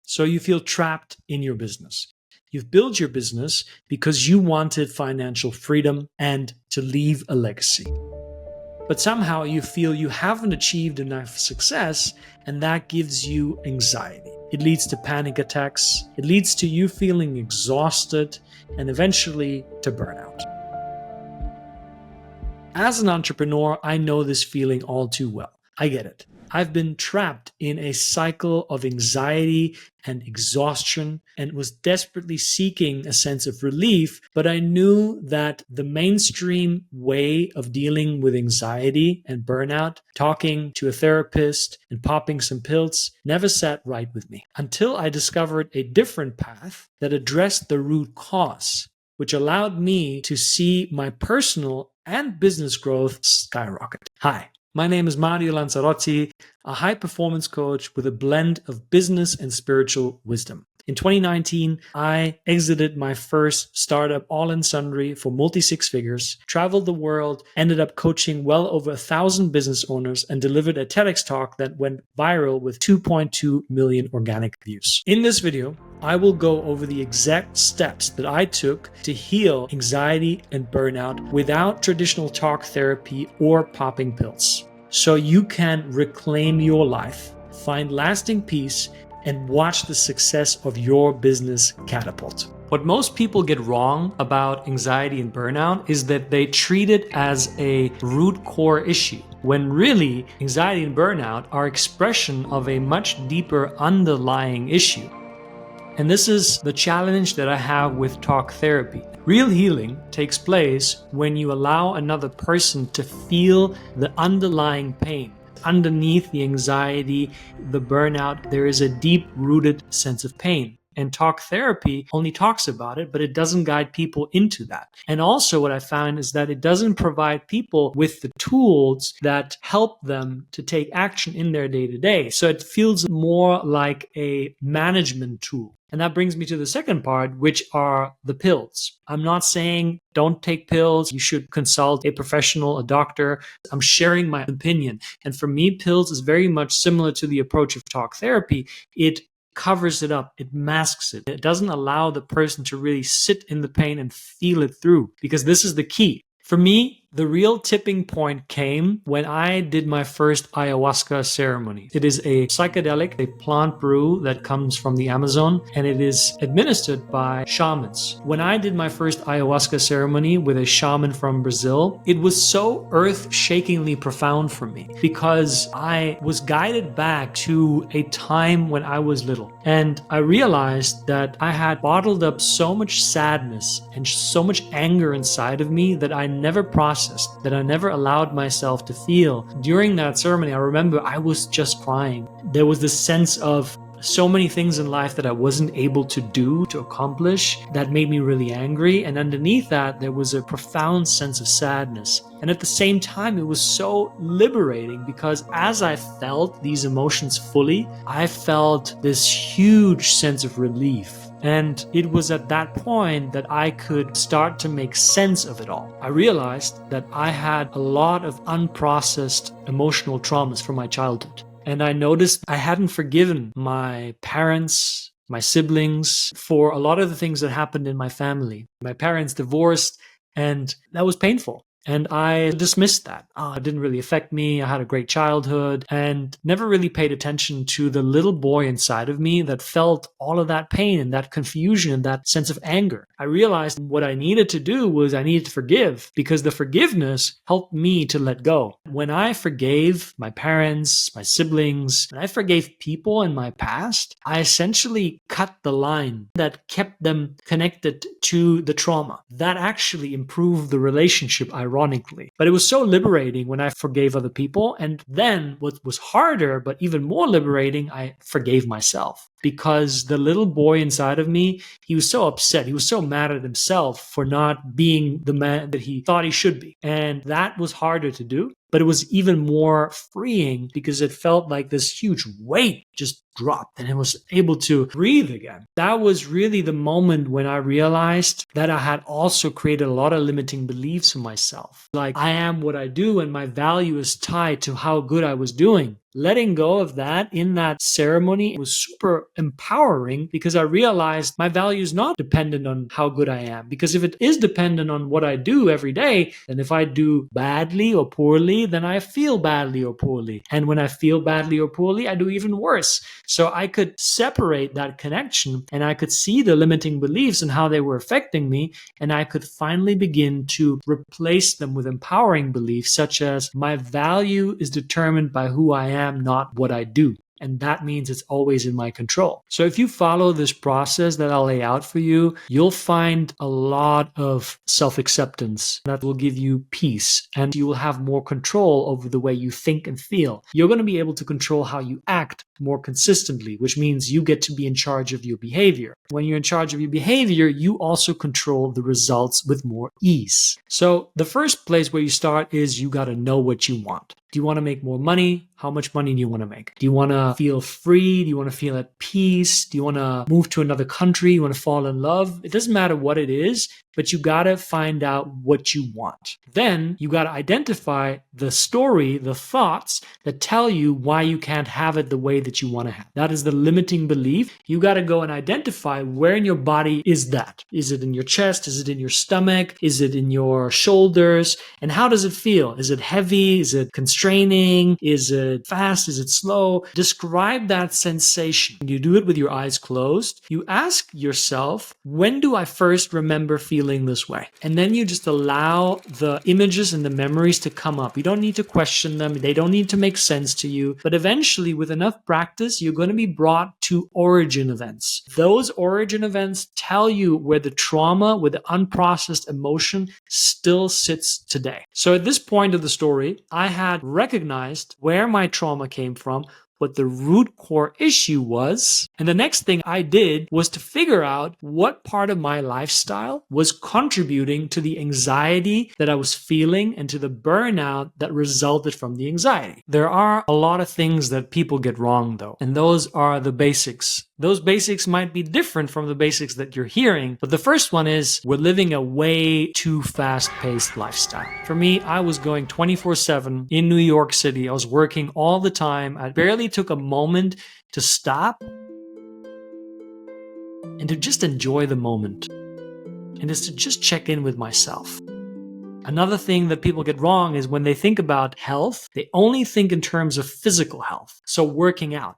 So you feel trapped in your business. You've built your business because you wanted financial freedom and to leave a legacy. But somehow you feel you haven't achieved enough success, and that gives you anxiety. It leads to panic attacks. It leads to you feeling exhausted and eventually to burnout. As an entrepreneur, I know this feeling all too well. I get it. I've been trapped in a cycle of anxiety and exhaustion and was desperately seeking a sense of relief, but I knew that the mainstream way of dealing with anxiety and burnout, talking to a therapist and popping some pills, never sat right with me until I discovered a different path that addressed the root cause, which allowed me to see my personal and business growth skyrocket. Hi. My name is Mario Lanzarotti, a high-performance coach with a blend of business and spiritual wisdom. In 2019, I exited my first startup all in sundry for multi-six figures, traveled the world, ended up coaching well over 1,000 business owners, and delivered a TEDx talk that went viral with 2.2 million organic views. In this video, I will go over the exact steps that I took to heal anxiety and burnout without traditional talk therapy or popping pills, so you can reclaim your life, find lasting peace, and watch the success of your business catapult. What most people get wrong about anxiety and burnout is that they treat it as a root core issue, when really anxiety and burnout are expression of a much deeper underlying issue. And this is the challenge that I have with talk therapy. Real healing takes place when you allow another person to feel the underlying pain. Underneath the anxiety, the burnout, there is a deep-rooted sense of pain. And talk therapy only talks about it, but it doesn't guide people into that. And also what I found is that it doesn't provide people with the tools that help them to take action in their day-to-day. So it feels more like a management tool. And that brings me to the second part, which are the pills. I'm not saying don't take pills. You should consult a professional, a doctor. I'm sharing my opinion. And for me, pills is very much similar to the approach of talk therapy. It covers it up. It masks it. It doesn't allow the person to really sit in the pain and feel it through, because this is the key. For me, the real tipping point came when I did my first ayahuasca ceremony. It is a psychedelic, a plant brew that comes from the Amazon, and it is administered by shamans. When I did my first ayahuasca ceremony with a shaman from Brazil, it was so earth-shakingly profound for me because I was guided back to a time when I was little. And I realized that I had bottled up so much sadness and so much anger inside of me that I never processed, that I never allowed myself to feel. During that ceremony, I remember I was just crying. There was this sense of so many things in life that I wasn't able to do, to accomplish, that made me really angry. And underneath that, there was a profound sense of sadness. And at the same time, it was so liberating because as I felt these emotions fully, I felt this huge sense of relief. And it was at that point that I could start to make sense of it all. I realized that I had a lot of unprocessed emotional traumas from my childhood. And I noticed I hadn't forgiven my parents, my siblings, for a lot of the things that happened in my family. My parents divorced, and that was painful. And I dismissed that. Oh, it didn't really affect me. I had a great childhood and never really paid attention to the little boy inside of me that felt all of that pain and that confusion and that sense of anger. I realized what I needed to do was I needed to forgive, because the forgiveness helped me to let go. When I forgave my parents, my siblings, and I forgave people in my past, I essentially cut the line that kept them connected to the trauma. That actually improved the relationship, ironically. But it was so liberating when I forgave other people. And then what was harder, but even more liberating, I forgave myself. Because the little boy inside of me, he was so upset. He was so mad at himself for not being the man that he thought he should be. And that was harder to do. But it was even more freeing because it felt like this huge weight just dropped and I was able to breathe again. That was really the moment when I realized that I had also created a lot of limiting beliefs for myself. Like, I am what I do and my value is tied to how good I was doing. letting go of that in that ceremony was super empowering because I realized my value is not dependent on how good I am. Because if it is dependent on what I do every day, then if I do badly or poorly, then I feel badly or poorly. And when I feel badly or poorly, I do even worse. So I could separate that connection and I could see the limiting beliefs and how they were affecting me. And I could finally begin to replace them with empowering beliefs, such as my value is determined by who I am, not what I do. And that means it's always in my control. So if you follow this process that I'll lay out for you, you'll find a lot of self-acceptance that will give you peace, and you will have more control over the way you think and feel. You're going to be able to control how you act more consistently, which means you get to be in charge of your behavior. When you're in charge of your behavior, you also control the results with more ease. So the first place where you start is you got to know what you want. Do you want to make more money? How much money do you want to make? Do you want to feel free? Do you want to feel at peace? Do you want to move to another country? You want to fall in love? It doesn't matter what it is, but you got to find out what you want. Then you got to identify the story, the thoughts that tell you why you can't have it the way that you want to have. That is the limiting belief. You got to go and identify where in your body is that. Is it in your chest? Is it in your stomach? Is it in your shoulders? And how does it feel? Is it heavy? Is it constraining? Is it fast? Is it slow? Describe that sensation. You do it with your eyes closed. You ask yourself, when do I first remember feeling this way? And then you just allow the images and the memories to come up. You don't need to question them. They don't need to make sense to you. But eventually, with enough practice, you're going to be brought to origin events. Those origin events tell you where the trauma, where the unprocessed emotion still sits today. So at this point of the story, I had recognized where my trauma came from, what the root core issue was. And the next thing I did was to figure out what part of my lifestyle was contributing to the anxiety that I was feeling and to the burnout that resulted from the anxiety. There are a lot of things that people get wrong though, and those are the basics. Those basics might be different from the basics that you're hearing, but the first one is we're living a way too fast-paced lifestyle. For me, I was going 24/7 in New York City. I was working all the time. I barely took a moment to stop and to just enjoy the moment and is to just check in with myself. Another thing that people get wrong is when they think about health, they only think in terms of physical health, so working out.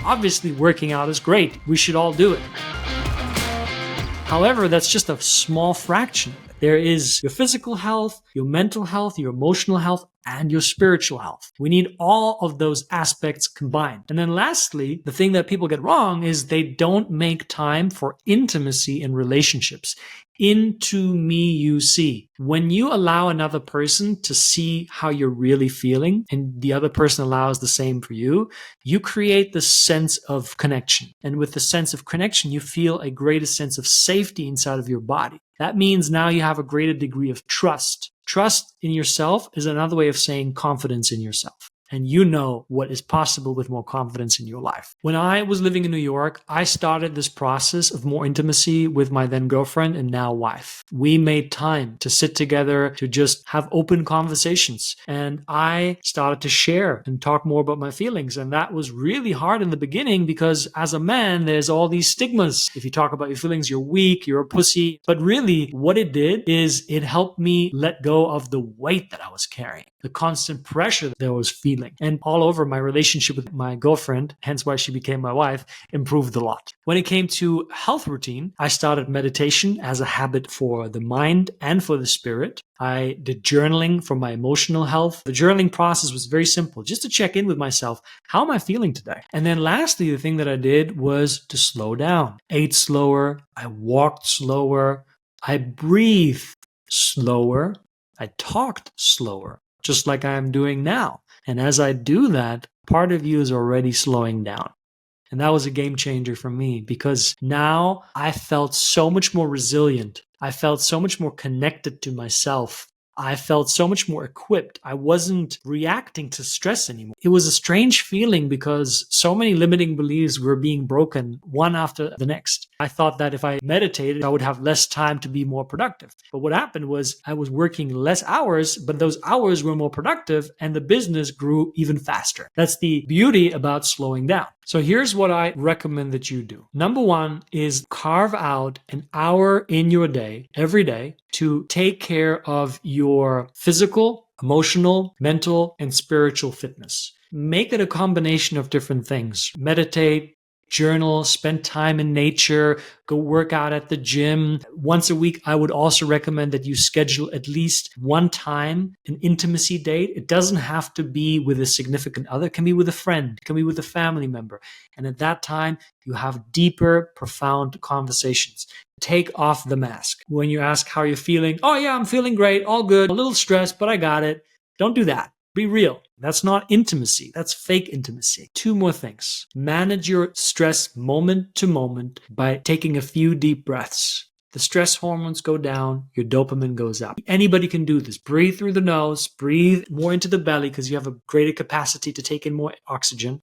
Obviously, working out is great. We should all do it. However, that's just a small fraction. There is your physical health, your mental health, your emotional health, and your spiritual health. We need all of those aspects combined. And then lastly, the thing that people get wrong is they don't make time for intimacy in relationships. Into me you see. When you allow another person to see how you're really feeling and the other person allows the same for you, you create this sense of connection. And with the sense of connection, you feel a greater sense of safety inside of your body. That means now you have a greater degree of trust. Trust in yourself is another way of saying confidence in yourself. And you know what is possible with more confidence in your life. When I was living in New York, I started this process of more intimacy with my then girlfriend and now wife. We made time to sit together, to just have open conversations. And I started to share and talk more about my feelings. And that was really hard in the beginning because as a man, there's all these stigmas. If you talk about your feelings, you're weak, you're a pussy. But really, what it did is it helped me let go of the weight that I was carrying, the constant pressure that I was feeling. And all over, my relationship with my girlfriend, hence why she became my wife, improved a lot. When it came to health routine, I started meditation as a habit for the mind and for the spirit. I did journaling for my emotional health. The journaling process was very simple, just to check in with myself. How am I feeling today? And then lastly, the thing that I did was to slow down. Ate slower. I walked slower. I breathed slower. I talked slower, just like I am doing now. And as I do that, part of you is already slowing down. And that was a game changer for me because now I felt so much more resilient. I felt so much more connected to myself. I felt so much more equipped. I wasn't reacting to stress anymore. It was a strange feeling because so many limiting beliefs were being broken one after the next. I thought that if I meditated, I would have less time to be more productive. But what happened was I was working less hours, but those hours were more productive and the business grew even faster. That's the beauty about slowing down. So here's what I recommend that you do. Number one is carve out an hour in your day, every day, to take care of your physical, emotional, mental, and spiritual fitness. Make it a combination of different things. Meditate, journal, spend time in nature, go work out at the gym. Once a week, I would also recommend that you schedule at least one time, an intimacy date. It doesn't have to be with a significant other. It can be with a friend. It can be with a family member. And at that time, you have deeper, profound conversations. Take off the mask. When you ask how you're feeling, oh yeah, I'm feeling great, all good, a little stressed, but I got it. Don't do that. Be real. That's not intimacy. That's fake intimacy. Two more things. Manage your stress moment to moment by taking a few deep breaths. The stress hormones go down, your dopamine goes up. Anybody can do this. Breathe through the nose, breathe more into the belly because you have a greater capacity to take in more oxygen.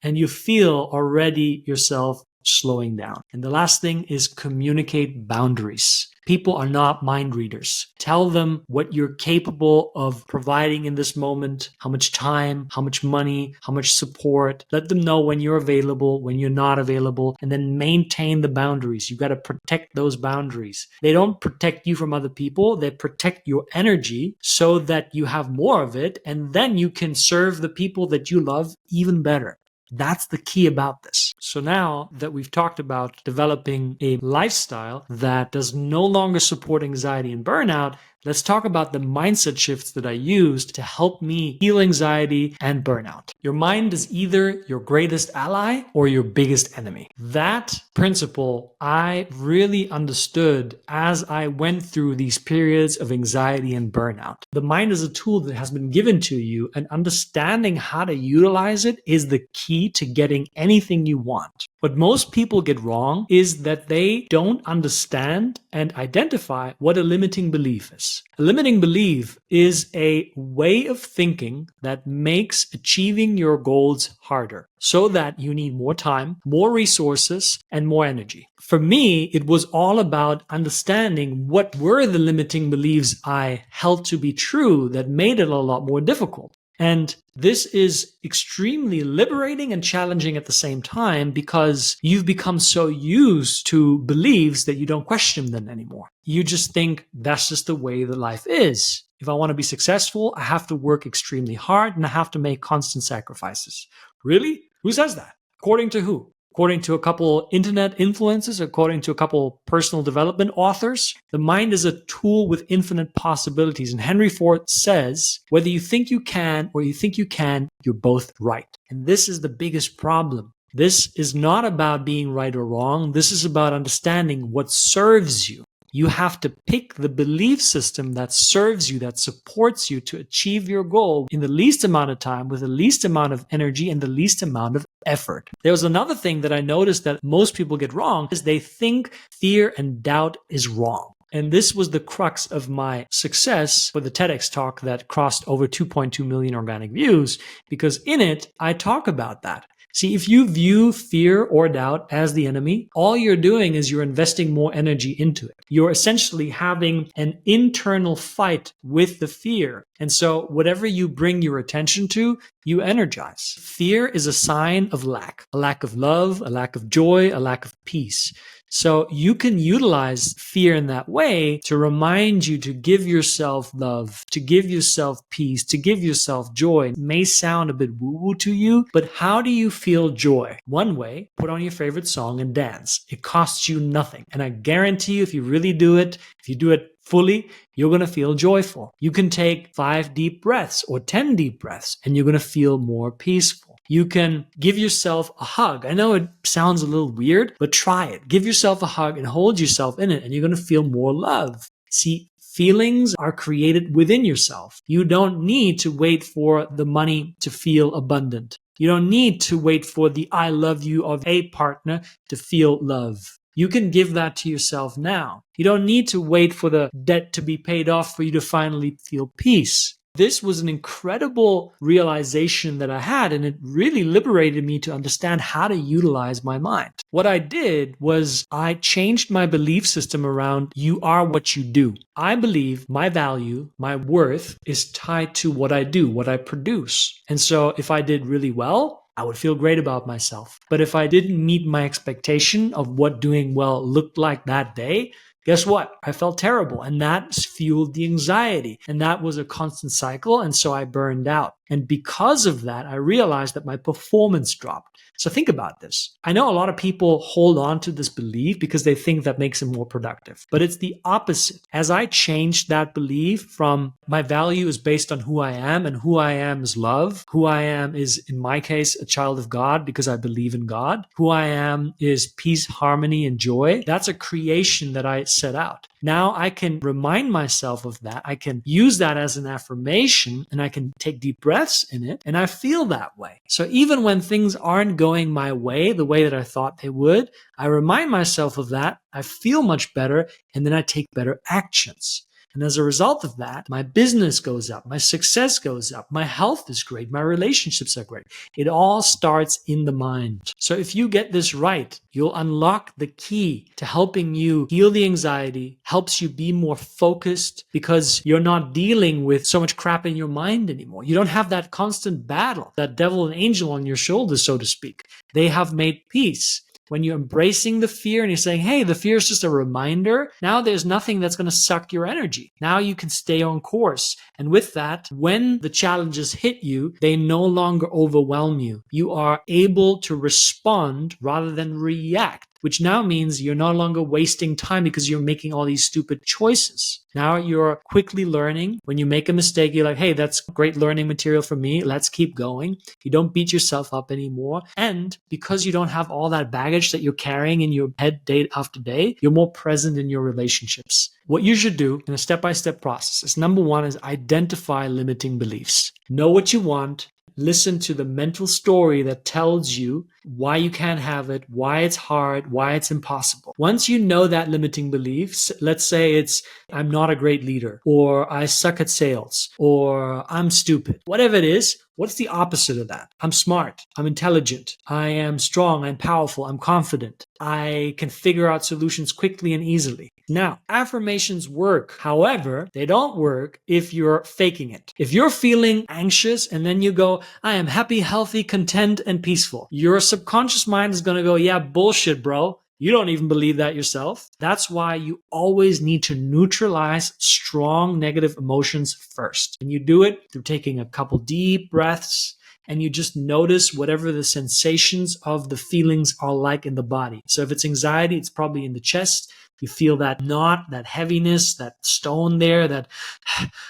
And you feel already yourself slowing down. And the last thing is communicate boundaries. People are not mind readers. Tell them what you're capable of providing in this moment, how much time, how much money, how much support. Let them know when you're available, when you're not available, and then maintain the boundaries. You got to protect those boundaries. They don't protect you from other people. They protect your energy so that you have more of it, and then you can serve the people that you love even better. That's the key about this. So now that we've talked about developing a lifestyle that does no longer support anxiety and burnout, let's talk about the mindset shifts that I used to help me heal anxiety and burnout. Your mind is either your greatest ally or your biggest enemy. That principle I really understood as I went through these periods of anxiety and burnout. The mind is a tool that has been given to you, and understanding how to utilize it is the key to getting anything you want. What most people get wrong is that they don't understand and identify what a limiting belief is. A limiting belief is a way of thinking that makes achieving your goals harder, so that you need more time, more resources, and more energy. For me, it was all about understanding what were the limiting beliefs I held to be true that made it a lot more difficult. And this is extremely liberating and challenging at the same time because you've become so used to beliefs that you don't question them anymore. You just think that's just the way that life is. If I want to be successful, I have to work extremely hard and I have to make constant sacrifices. Really? Who says that? According to who? According to a couple internet influencers, according to a couple personal development authors, the mind is a tool with infinite possibilities. And Henry Ford says, whether you think you can or you think you can, you're both right. And this is the biggest problem. This is not about being right or wrong. This is about understanding what serves you. You have to pick the belief system that serves you, that supports you to achieve your goal in the least amount of time, with the least amount of energy and the least amount of effort. There was another thing that I noticed that most people get wrong is they think fear and doubt is wrong. And this was the crux of my success for the TEDx talk that crossed over 2.2 million organic views, because in it, I talk about that. See, if you view fear or doubt as the enemy, all you're doing is you're investing more energy into it. You're essentially having an internal fight with the fear. And so whatever you bring your attention to, you energize. Fear is a sign of lack of love, a lack of joy, a lack of peace. So you can utilize fear in that way to remind you to give yourself love, to give yourself peace, to give yourself joy. It may sound a bit woo-woo to you, but how do you feel joy? One way, put on your favorite song and dance. It costs you nothing. And I guarantee you, if you really do it, if you do it fully, you're going to feel joyful. You can take 5 deep breaths or 10 deep breaths, and you're going to feel more peaceful. You can give yourself a hug. I know it sounds a little weird, but try it. Give yourself a hug and hold yourself in it, and you're going to feel more love. See, feelings are created within yourself. You don't need to wait for the money to feel abundant. You don't need to wait for the I love you of a partner to feel love. You can give that to yourself now. You don't need to wait for the debt to be paid off for you to finally feel peace. This was an incredible realization that I had, and it really liberated me to understand how to utilize my mind. What I did was I changed my belief system around you are what you do. I believe my value, my worth is tied to what I do, what I produce. And so if I did really well, I would feel great about myself. But if I didn't meet my expectation of what doing well looked like that day, guess what? I felt terrible, and that fueled the anxiety, and that was a constant cycle. And so I burned out. And because of that, I realized that my performance dropped. So think about this. I know a lot of people hold on to this belief because they think that makes them more productive, but it's the opposite. As I changed that belief from my value is based on who I am, and who I am is love. Who I am is, in my case, a child of God because I believe in God. Who I am is peace, harmony, and joy. That's a creation that I set out. Now I can remind myself of that. I can use that as an affirmation, and I can take deep breaths in it, and I feel that way. So even when things aren't going my way, the way that I thought they would, I remind myself of that. I feel much better, and then I take better actions. And as a result of that, my business goes up, my success goes up, my health is great, my relationships are great. It all starts in the mind. So if you get this right, you'll unlock the key to helping you heal the anxiety, helps you be more focused because you're not dealing with so much crap in your mind anymore. You don't have that constant battle, that devil and angel on your shoulders, so to speak. They have made peace. When you're embracing the fear and you're saying, hey, the fear is just a reminder, now there's nothing that's going to suck your energy. Now you can stay on course. And with that, when the challenges hit you, they no longer overwhelm you. You are able to respond rather than react, which now means you're no longer wasting time because you're making all these stupid choices. Now you're quickly learning. When you make a mistake, you're like, hey, that's great learning material for me. Let's keep going. You don't beat yourself up anymore. And because you don't have all that baggage that you're carrying in your head day after day, you're more present in your relationships. What you should do in a step-by-step process is, number one, is identify limiting beliefs. Know what you want. Listen to the mental story that tells you why you can't have it, why it's hard, why it's impossible. Once you know that limiting beliefs, let's say it's, I'm not a great leader, or I suck at sales, or I'm stupid. Whatever it is, what's the opposite of that? I'm smart, I'm intelligent, I am strong, I'm powerful, I'm confident, I can figure out solutions quickly and easily. Now, affirmations work. However, they don't work if you're faking it. If you're feeling anxious and then you go, I am happy, healthy, content, and peaceful, your subconscious mind is going to go, yeah, bullshit, bro. You don't even believe that yourself. That's why you always need to neutralize strong negative emotions first. And you do it through taking a couple deep breaths, and you just notice whatever the sensations of the feelings are like in the body. So if it's anxiety, it's probably in the chest. You feel that knot, that heaviness, that stone there, that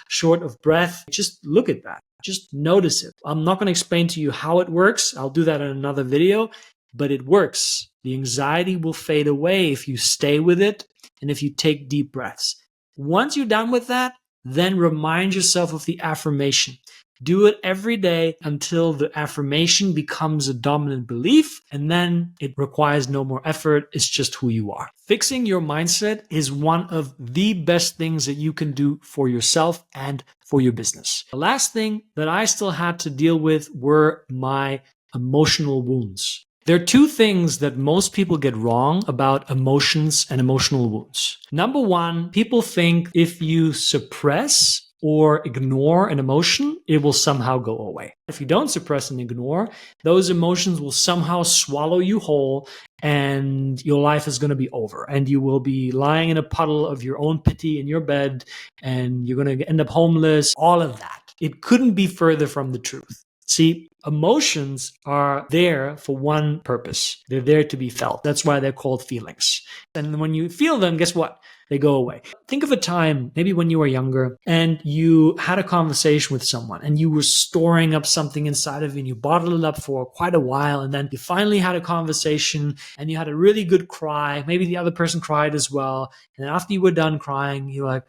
short of breath. Just look at that. Just notice it. I'm not going to explain to you how it works. I'll do that in another video, but it works. The anxiety will fade away if you stay with it and if you take deep breaths. Once you're done with that, then remind yourself of the affirmation. Do it every day until the affirmation becomes a dominant belief, and then it requires no more effort. It's just who you are. Fixing your mindset is one of the best things that you can do for yourself and for your business. The last thing that I still had to deal with were my emotional wounds. There are two things that most people get wrong about emotions and emotional wounds. Number one, people think if you suppress or ignore an emotion, it will somehow go away. If you don't suppress and ignore, those emotions will somehow swallow you whole and your life is going to be over. And you will be lying in a puddle of your own pity in your bed and you're going to end up homeless, all of that. It couldn't be further from the truth. See, emotions are there for one purpose. They're there to be felt. That's why they're called feelings. And when you feel them, guess what? They go away. Think of a time, maybe when you were younger, and you had a conversation with someone and you were storing up something inside of you and you bottled it up for quite a while. And then you finally had a conversation and you had a really good cry. Maybe the other person cried as well. And after you were done crying, you were like,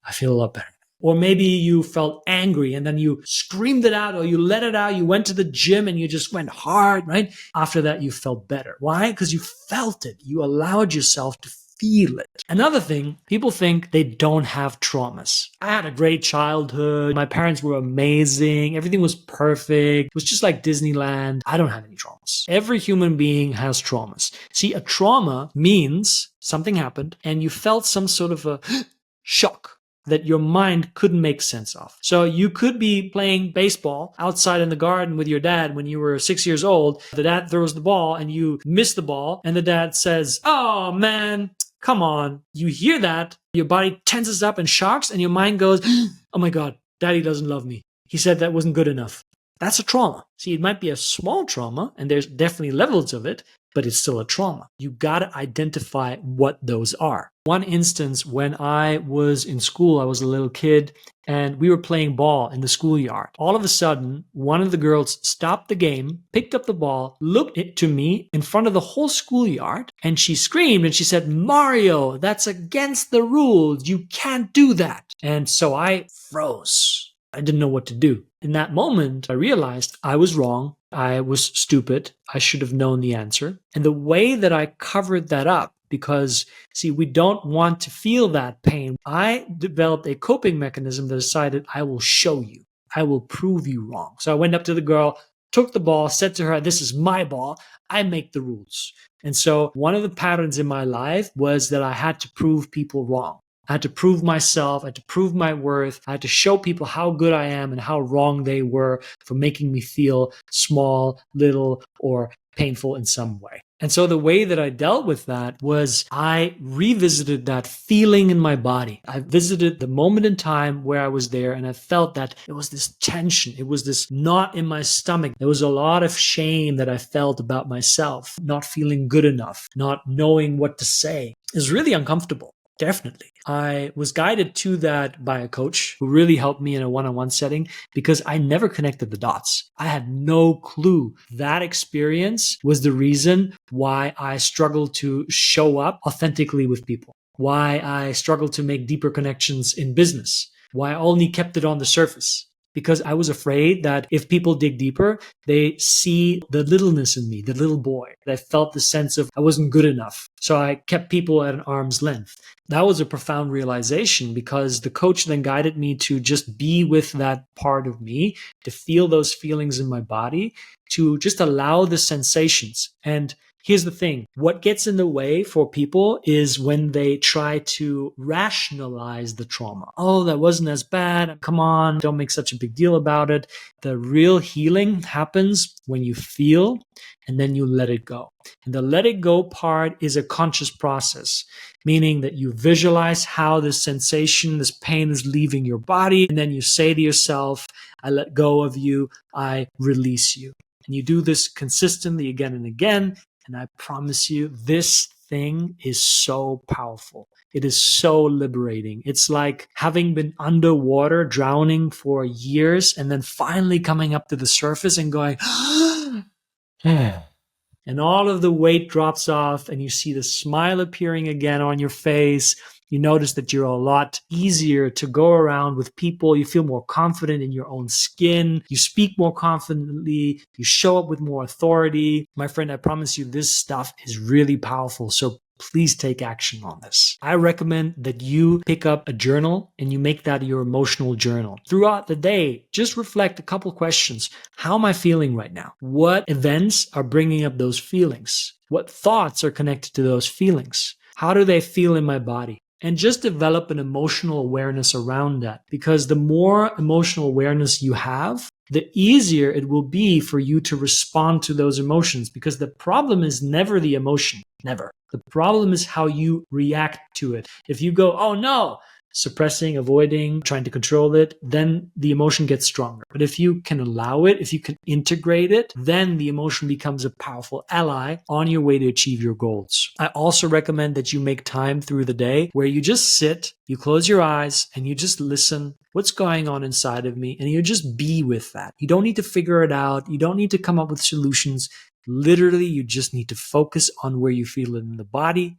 I feel a lot better. Or maybe you felt angry and then you screamed it out or you let it out. You went to the gym and you just went hard, right? After that, you felt better. Why? Because you felt it. You allowed yourself to feel it. Another thing, people think they don't have traumas. I had a great childhood. My parents were amazing. Everything was perfect. It was just like Disneyland. I don't have any traumas. Every human being has traumas. See, a trauma means something happened and you felt some sort of a shock that your mind couldn't make sense of. So you could be playing baseball outside in the garden with your dad when you were 6 years old. The dad throws the ball and you miss the ball and the dad says, "Oh man, come on." You hear that, your body tenses up and shocks and your mind goes, "Oh my God, daddy doesn't love me. He said that wasn't good enough." That's a trauma. See, it might be a small trauma and there's definitely levels of it, but it's still a trauma. You gotta identify what those are. One instance, when I was in school, I was a little kid and we were playing ball in the schoolyard. All of a sudden, one of the girls stopped the game, picked up the ball, looked to me in front of the whole schoolyard, and she screamed and she said, "Mario, that's against the rules. You can't do that." And so I froze. I didn't know what to do. In that moment, I realized I was wrong. I was stupid. I should have known the answer. And the way that I covered that up, because see, we don't want to feel that pain. I developed a coping mechanism that decided I will show you. I will prove you wrong. So I went up to the girl, took the ball, said to her, "This is my ball. I make the rules." And so one of the patterns in my life was that I had to prove people wrong. I had to prove myself. I had to prove my worth. I had to show people how good I am and how wrong they were for making me feel small, little, or painful in some way. And so the way that I dealt with that was I revisited that feeling in my body. I visited the moment in time where I was there and I felt that it was this tension. It was this knot in my stomach. There was a lot of shame that I felt about myself, not feeling good enough, not knowing what to say. It was really uncomfortable. Definitely. I was guided to that by a coach who really helped me in a one-on-one setting because I never connected the dots. I had no clue. That experience was the reason why I struggled to show up authentically with people, why I struggled to make deeper connections in business, why I only kept it on the surface. Because I was afraid that if people dig deeper, they see the littleness in me, the little boy. I felt the sense of I wasn't good enough. So I kept people at an arm's length. That was a profound realization because the coach then guided me to just be with that part of me, to feel those feelings in my body, to just allow the sensations. And here's the thing. What gets in the way for people is when they try to rationalize the trauma. "Oh, that wasn't as bad. Come on, don't make such a big deal about it." The real healing happens when you feel and then you let it go. And the let it go part is a conscious process, meaning that you visualize how this sensation, this pain is leaving your body. And then you say to yourself, "I let go of you. I release you." And you do this consistently again and again. And I promise you, this thing is so powerful. It is so liberating. It's like having been underwater, drowning for years, and then finally coming up to the surface and going, and all of the weight drops off and you see the smile appearing again on your face. You notice that you're a lot easier to go around with people. You feel more confident in your own skin. You speak more confidently. You show up with more authority. My friend, I promise you, this stuff is really powerful. So please take action on this. I recommend that you pick up a journal and you make that your emotional journal. Throughout the day, just reflect a couple questions. How am I feeling right now? What events are bringing up those feelings? What thoughts are connected to those feelings? How do they feel in my body? And just develop an emotional awareness around that. Because the more emotional awareness you have, the easier it will be for you to respond to those emotions. Because the problem is never the emotion. Never. The problem is how you react to it. If you go, "Oh no," suppressing, avoiding, trying to control it, then the emotion gets stronger. But if you can allow it, if you can integrate it, then the emotion becomes a powerful ally on your way to achieve your goals. I also recommend that you make time through the day where you just sit, you close your eyes, and you just listen. What's going on inside of me? And you just be with that. You don't need to figure it out. You don't need to come up with solutions. Literally, you just need to focus on where you feel it in the body.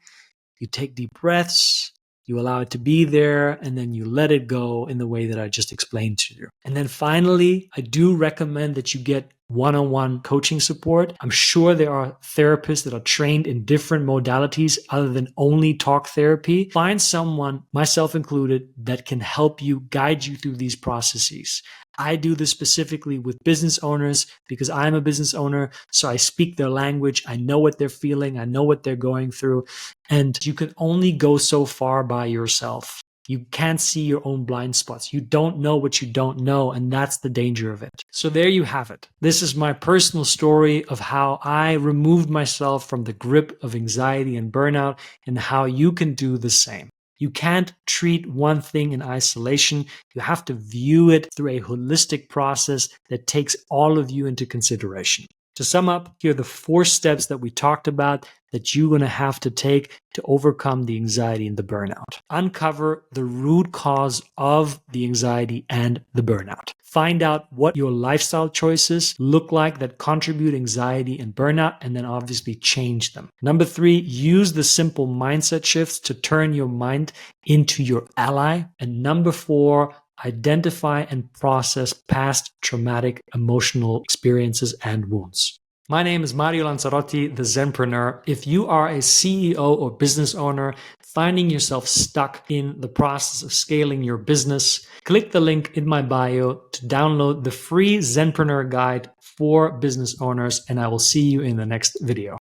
You take deep breaths. you allow it to be there, and then you let it go in the way that I just explained to you. And then finally, I do recommend that you get one-on-one coaching support. I'm sure there are therapists that are trained in different modalities other than only talk therapy. Find someone, myself included, that can help you, guide you through these processes. I do this specifically with business owners because I'm a business owner, so I speak their language. I know what they're feeling. I know what they're going through. And you can only go so far by yourself. You can't see your own blind spots. You don't know what you don't know, and that's the danger of it. So there you have it. This is my personal story of how I removed myself from the grip of anxiety and burnout and how you can do the same. You can't treat one thing in isolation. You have to view it through a holistic process that takes all of you into consideration. To sum up, here are the 4 steps that we talked about that you're going to have to take to overcome the anxiety and the burnout. Uncover the root cause of the anxiety and the burnout. Find out what your lifestyle choices look like that contribute anxiety and burnout, and then obviously change them. Number 3, use the simple mindset shifts to turn your mind into your ally. And number 4, identify and process past traumatic emotional experiences and wounds. My name is Mario Lanzarotti, the Zenpreneur. If you are a CEO or business owner finding yourself stuck in the process of scaling your business, click the link in my bio to download the free Zenpreneur guide for business owners, and I will see you in the next video.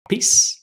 Peace.